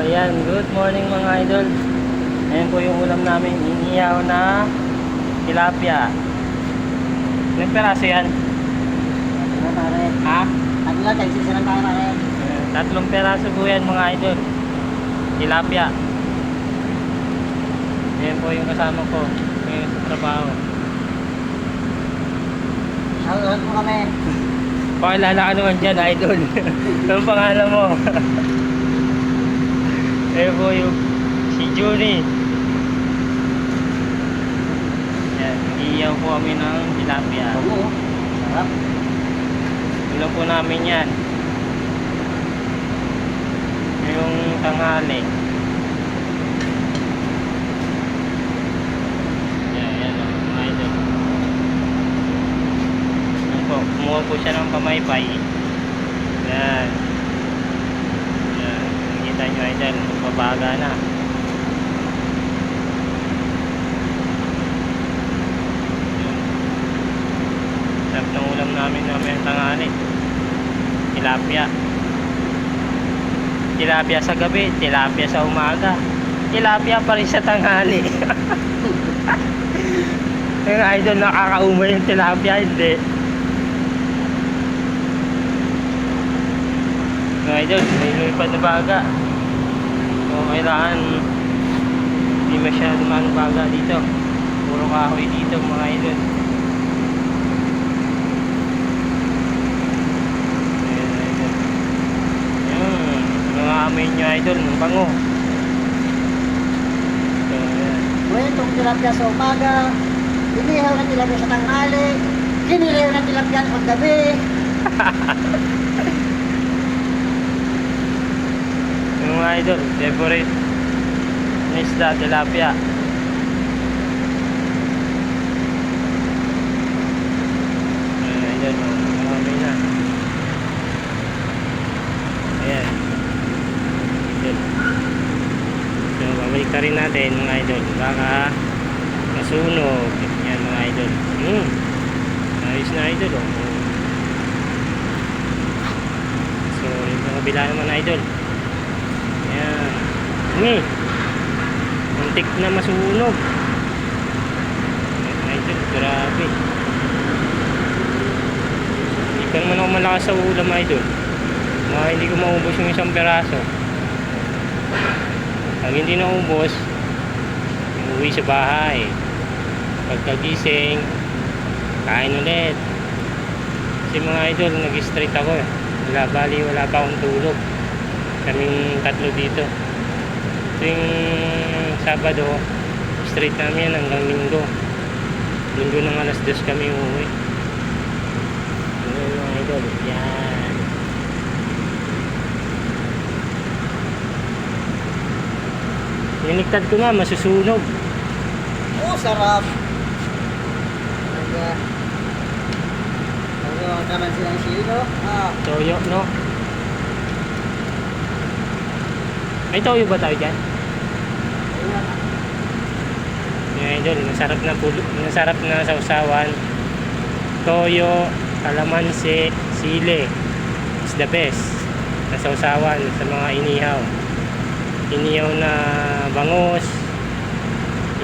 Ayan, good morning mga idol. Ayan po yung ulam namin, inihaw na tilapia. Ilang peraso yan? Ano pare? Ha? Ano lang, tayo sisiran tayo pare. Tatlong peraso po yan mga idol. Tilapia. Ayan po yung kasama ko ngayon sa trabaho. Shoutout mo kami. Pakilala ka naman dyan idol. Anong pangalan mo? Ayan po yung si Juni. Ayan, iiyaw po kami ng tilapia. Oo. Sarap. Ulam po namin yan. Yung tanghali. Yan o, mga idol. Yan po, kumuha po siya ng pamaypay. Yan. Yan, nakita nyo idol, magbabaga na. Yan. Sarap ng ulam namin namin tanghali. Tilapia. Tilapia sa gabi, tilapia sa umaga, tilapia pa rin sa tanghali. Yung idol, nakakaumay yung tilapia, hindi. Yung idol, may lumipad na baga. So, kailangan hindi masyado baga dito. Puro kahoy dito mga idol. Amoy nyo idol, ng bango. So, yan. Buwetong tilapia sa umaga, inihaw na tilapia sa tanghali, kinilaw na tilapia sa paggabi. Yung mga idol, favorite na isda, tilapia. Ayan idol, amoy na. Ayan. So, babalik ka rin natin mga idol, baka masunog. Yan mga idol. Ayos na idol oh. So yung mga kabila naman idol, yan, muntik na masunog. Yan idol, grabe. Hindi ka naman ako malakas sa ulam idol, hindi ko maubos yung isang peraso. Pag hindi naubos, uwi sa bahay. Pagkagising, kain ulit. Kasi mga idol, nag-straight ako eh. Wala pa akong tulog. Kaming tatlo dito. Tuwing Sabado, straight namin yan hanggang Linggo. Linggo ng alas 2 kami uuwi. Ayan mga idol, yan. Niligtad ko nga, masusunog. Oh, sarap. Naman silang silo. Toyo, no? May toyo ba tayo dyan? Yan idol, masarap na sausawan. Toyo, kalamansi, sili is the best na sausawan sa mga inihaw. Inihaw na bangus,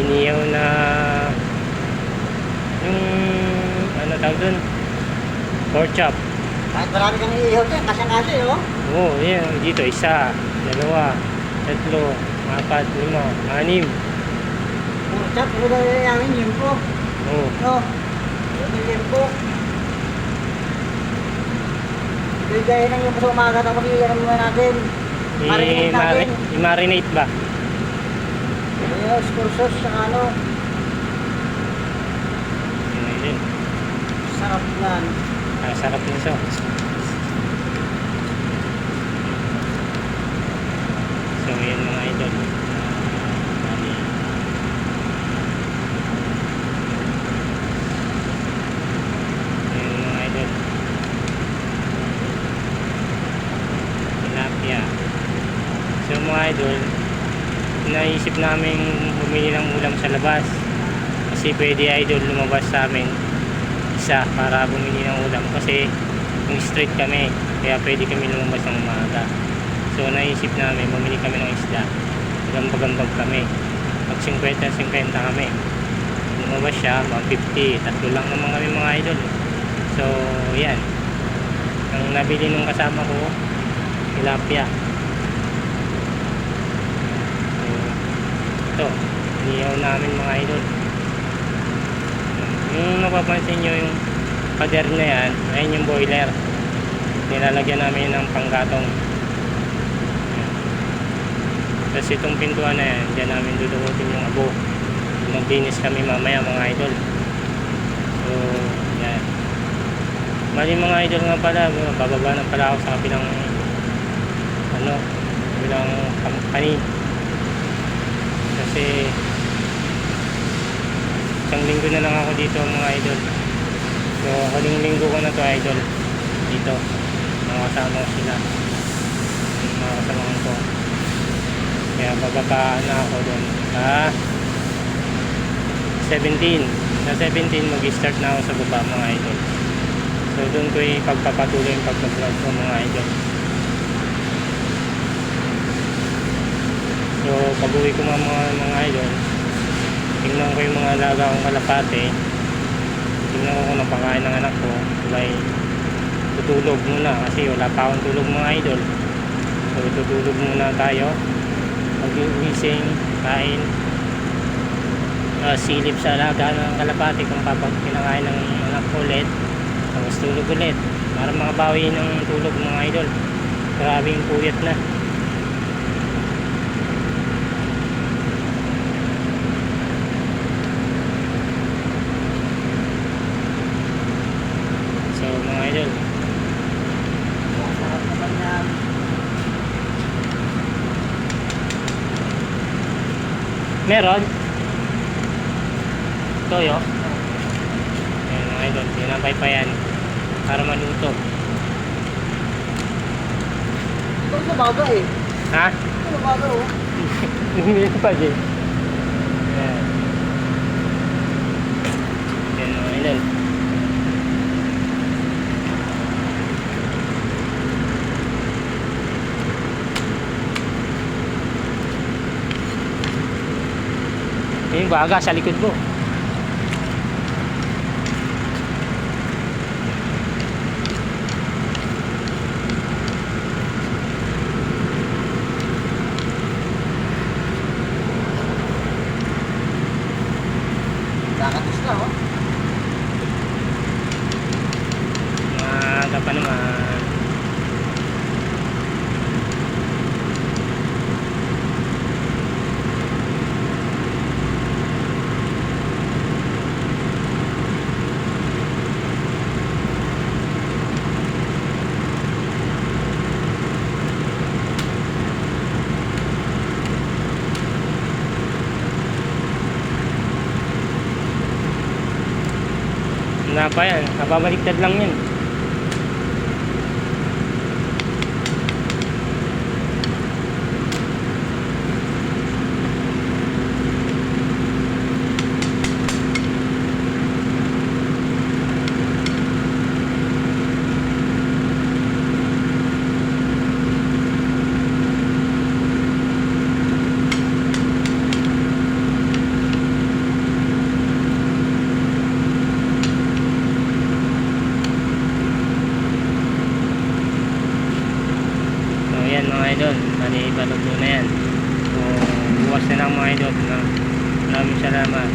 inihaw na yung ano tawag dun, pork chop. Kahit marami kang iihaw dyan, kasyang-kasya oh. Oo, yan. Dito, 1, 2, 3, 4, 5, 6. Porchap, ano daw yung limpo? Oo. No, yung limpo. Bigay na yung sa umaga, tapos iyan muna natin. Marinate natin. I-marinate ba? Yes, kursos sa ano. Yun. Sarap yan. Sarap nito. So, yun mga idol. Yun mga idol. Tilapia. So mga idol, naisip namin bumili ng ulam sa labas. Kasi pwede idol lumabas sa amin isa para bumili ng ulam kasi yung straight kami, kaya pwede kami lumabas ng umaga. So naisip namin bumili kami ng siya. Gambag-gambag kami. Mag 50-50 kami. Lumabas siya, 150. Tatlo lang naman kami mga idol. So, yan. Ang nabili nung kasama ko, tilapia. So, ito. Iniyaw namin mga idol. Yung napapansin nyo yung pader na yan, ayun yung boiler. Nilalagyan namin ng panggatong. Tapos itong pintuan na yan, dyan namin dudukutin yung abo. Maglinis kami mamaya mga idol. So, yan. Mali mga idol nga pala, bababa na pala ako sa kabilang kabilang company. Kasi isang linggo na lang ako dito mga idol. So, huling linggo ko na to idol. Dito. Mga kasama ko sila. Mga kasama ko. Kaya bababa na ako doon. Sa 17. Sa 17 mag-start na ako sa baba mga idol. So, doon ko ipagpapatuloy yung pag-vlog ko mga idol. So, pag-uwi ko mga idol, tingnan ko yung mga alaga kong kalapate. Tingnan ko kung napakain ng anak ko. Sabay tutulog muna kasi wala pa akong tulog mga idol. So tutulog muna tayo. Pag-uwising, kain, silip sa alaga ng kalapate kung kinakain ng anak ko ulit. Tapos tulog ulit para makabawi ng tulog mga idol. Grabing puyat na. Mga idol, Sarap naman yan. meron toyo. Ayan mga idol, tinapay pa yan para maluto. Ito sa baga eh. Ha? Ito sa baga oh. Hindi pa din. Ayan. Ayan mga idol. Yung baga sa likod mo. Kakatos na oh. Maaga pa naman. Na pa yan, nababaliktad lang yan. Ayan mga idol, bali baluto na yan. So bukas na lang mga idol. Maraming salamat.